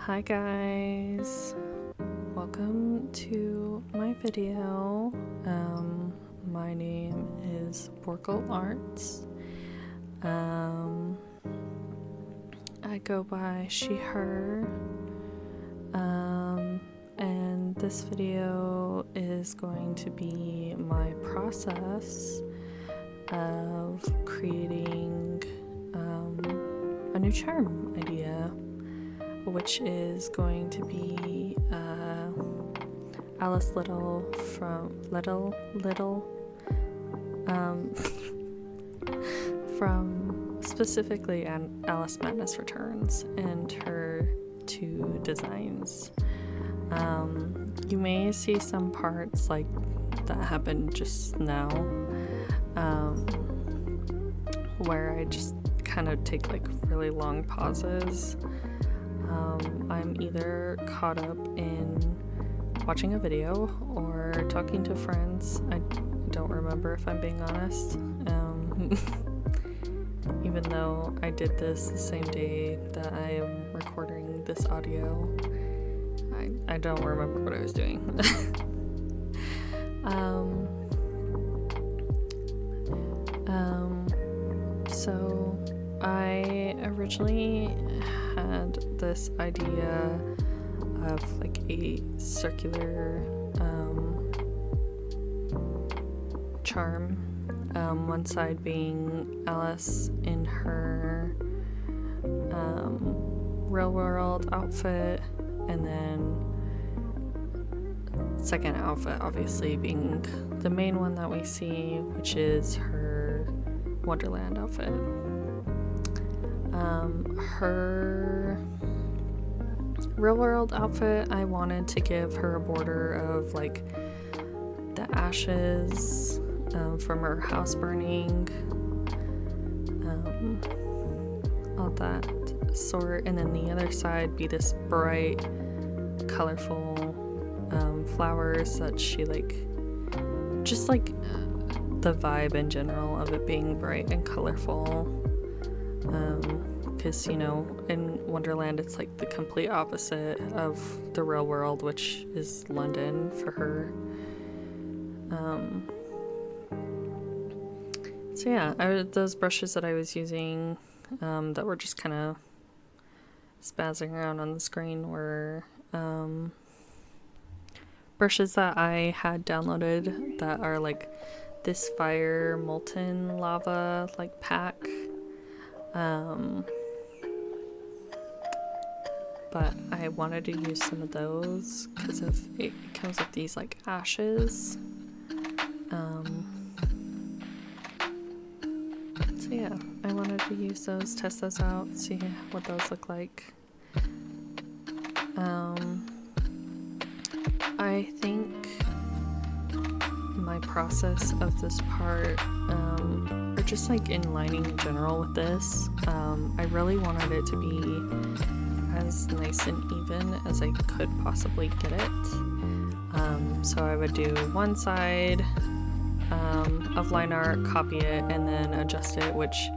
Hi guys, welcome to my video. My name is 𝕒𝕟𝕒𝕟𝕜. I go by she, her, and this video is going to be my process of creating a new charm idea, which is going to be Alice Little from specifically Alice Madness Returns and her two designs. You may see some parts like that happened just now, where I just kind of take like really long pauses. I'm either caught up in watching a video or talking to friends. I don't remember, if I'm being honest. Even though I did this the same day that I am recording this audio, I don't remember what I was doing. So I originally had this idea of like a circular charm, one side being Alice in her real world outfit, and then second outfit obviously being the main one that we see, which is her Wonderland outfit. Her real world outfit, I wanted to give her a border of like the ashes from her house burning, all that sort, and then the other side be this bright, colorful flowers that she like, just like the vibe in general of it being bright and colorful. Because, you know, in Wonderland it's like the complete opposite of the real world, which is London for her. So yeah, those brushes that I was using that were just kind of spazzing around on the screen were brushes that I had downloaded that are like this fire molten lava like pack. But I wanted to use some of those because of it comes with these like ashes. So yeah, I wanted to use those, test those out, see what those look like. I think my process of this part, or just like in lining in general with this, I really wanted it to be as nice and even as I could possibly get it. So I would do one side of line art, copy it, and then adjust it, which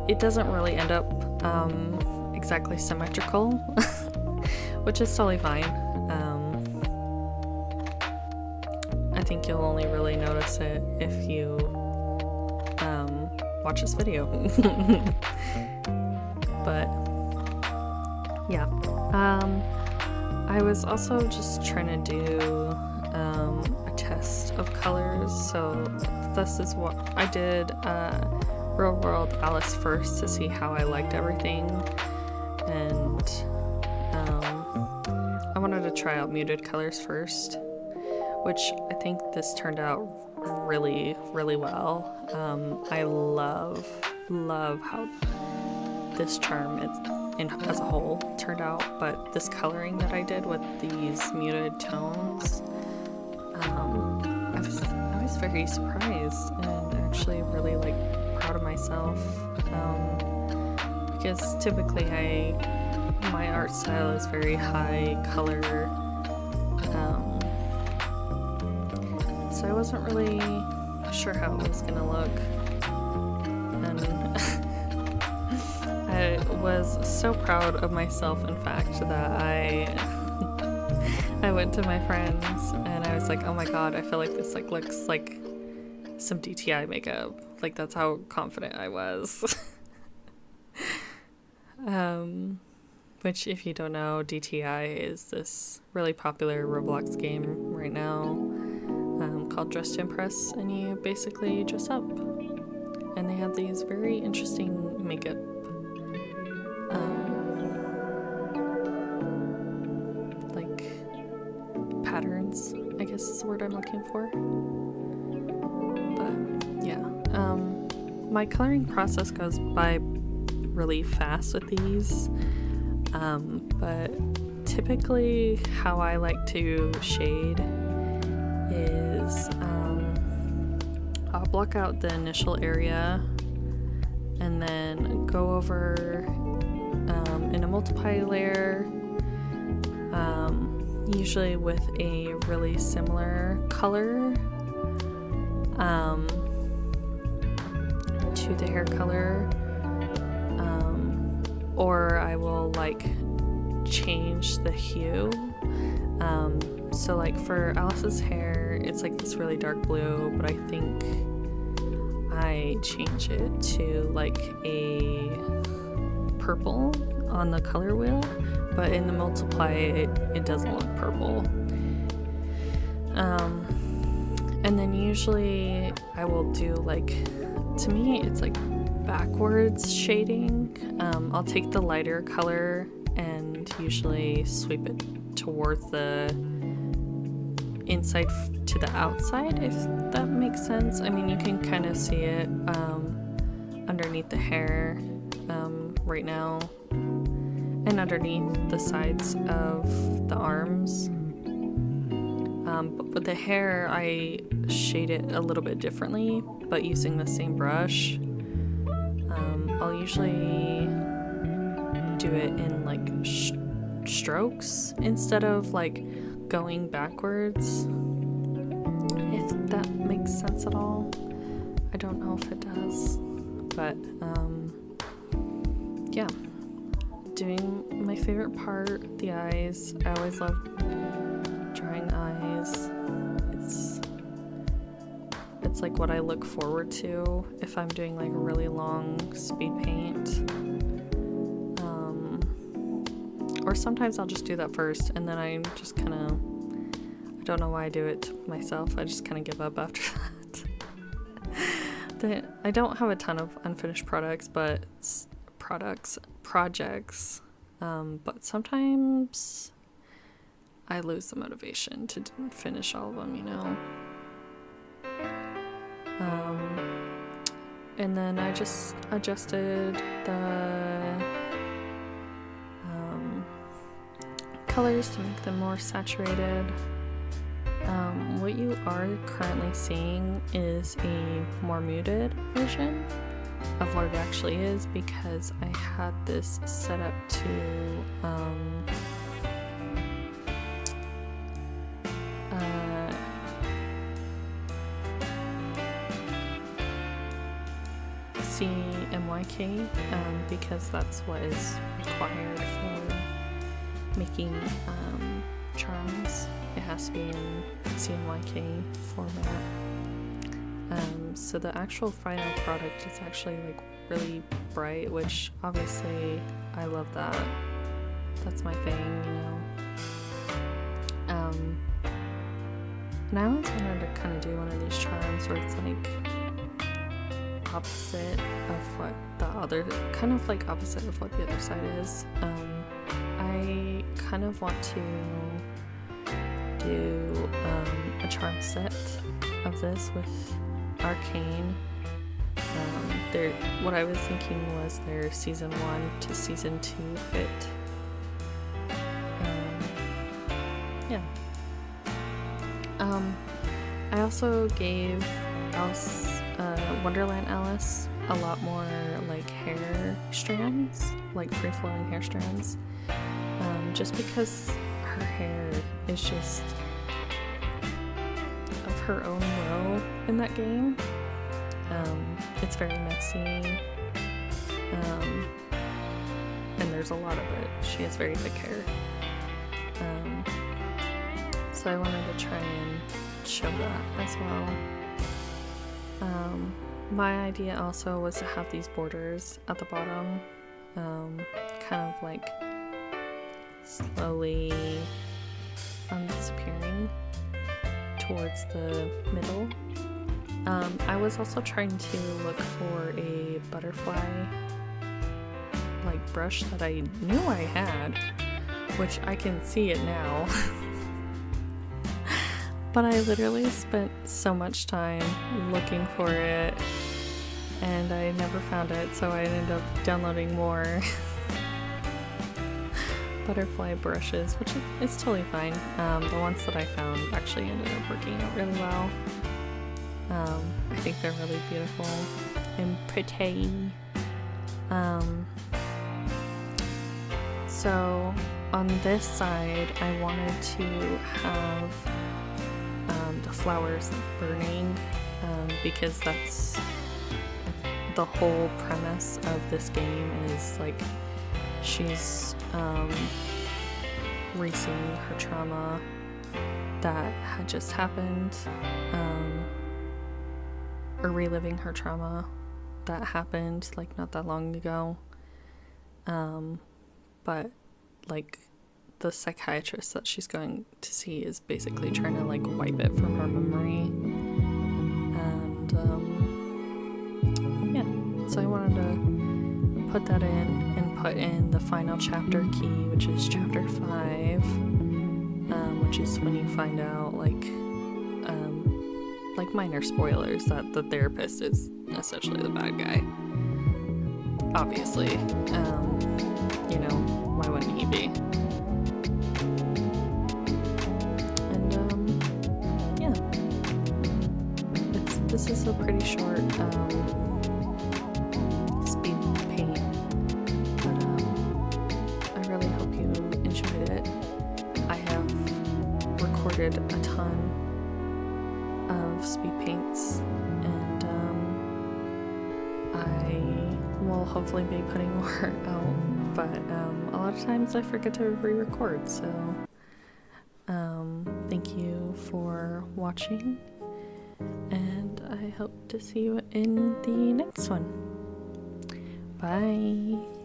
it doesn't really end up exactly symmetrical, which is totally fine. I think you'll only really notice it if you watch this video. But yeah, I was also just trying to do a test of colors, so this is what I did. Real world Alice first to see how I liked everything, and I wanted to try out muted colors first, which I think this turned out really, really well. I love how this charm as a whole turned out, but this coloring that I did with these muted tones, I was very surprised and actually really like proud of myself, because typically my art style is very high color, so I wasn't really sure how it was gonna look, and was so proud of myself, in fact, that I went to my friends and I was like, oh my god, I feel like this like looks like some DTI makeup. Like, that's how confident I was. Which, if you don't know, DTI is this really popular Roblox game right now, called Dress to Impress, and you basically dress up. And they have these very interesting makeup like patterns, I guess is the word I'm looking for. But yeah, my coloring process goes by really fast with these, but typically how I like to shade is I'll block out the initial area and then go over in a multiply layer, usually with a really similar color to the hair color, or I will like change the hue. So like for Alice's hair, it's like this really dark blue, but I think I change it to like a purple on the color wheel, but in the multiply it doesn't look purple. And then usually I will do like, to me it's like backwards shading. I'll take the lighter color and usually sweep it towards the inside to the outside, if that makes sense. I mean, you can kind of see it underneath the hair right now, and underneath the sides of the arms. But with the hair, I shade it a little bit differently, but using the same brush. I'll usually do it in like strokes instead of like going backwards, if that makes sense at all. I don't know if it does, but yeah, doing my favorite part, the eyes. I always love drawing eyes. It's like what I look forward to if I'm doing like a really long speed paint. Or sometimes I'll just do that first, and then I just kind of, I don't know why I do it to myself. I just kind of give up after that. I don't have a ton of unfinished projects, but sometimes I lose the motivation to finish all of them, you know. And then I just adjusted the colors to make them more saturated. What you are currently seeing is a more muted version of what it actually is, because I had this set up to 𝕒𝕒𝕒𝕒𝕒𝕒, because that's what is required for making charms. It has to be in CMYK format. So the actual final product is actually like really bright, which obviously I love that. That's my thing, you know. And I always wanted to kind of do one of these charms where it's like opposite of what the other, kind of like opposite of what the other side is. I kind of want to do a charm set of this with Arcane. What I was thinking was their season 1 to season 2 fit. Yeah. I also gave Wonderland Alice a lot more like hair strands, like free-flowing hair strands, just because her hair is just of her own will in that game. It's very messy, there's a lot of it. She has very thick hair. So I wanted to try and show that as well. My idea also was to have these borders at the bottom, kind of like slowly disappearing towards the middle. I was also trying to look for a butterfly like brush that I knew I had, which I can see it now. But I literally spent so much time looking for it and I never found it, so I ended up downloading more butterfly brushes, which is totally fine. The ones that I found actually ended up working out really well. I think they're really beautiful and pretty. So on this side, I wanted to have the flowers burning, because that's the whole premise of this game, is like she's reseeing her trauma that had just happened, or reliving her trauma that happened like not that long ago, but like the psychiatrist that she's going to see is basically trying to like wipe it from her memory. And yeah, so I wanted to put that in and put in the final chapter key, which is chapter 5, which is when you find out like minor spoilers that the therapist is essentially the bad guy. Obviously, you know, why wouldn't he be? This is a pretty short speed paint, but I really hope you enjoyed it. I have recorded a ton of speed paints, and I will hopefully be putting more out, but a lot of times I forget to re-record, so thank you for watching. And I hope to see you in the next one. Bye.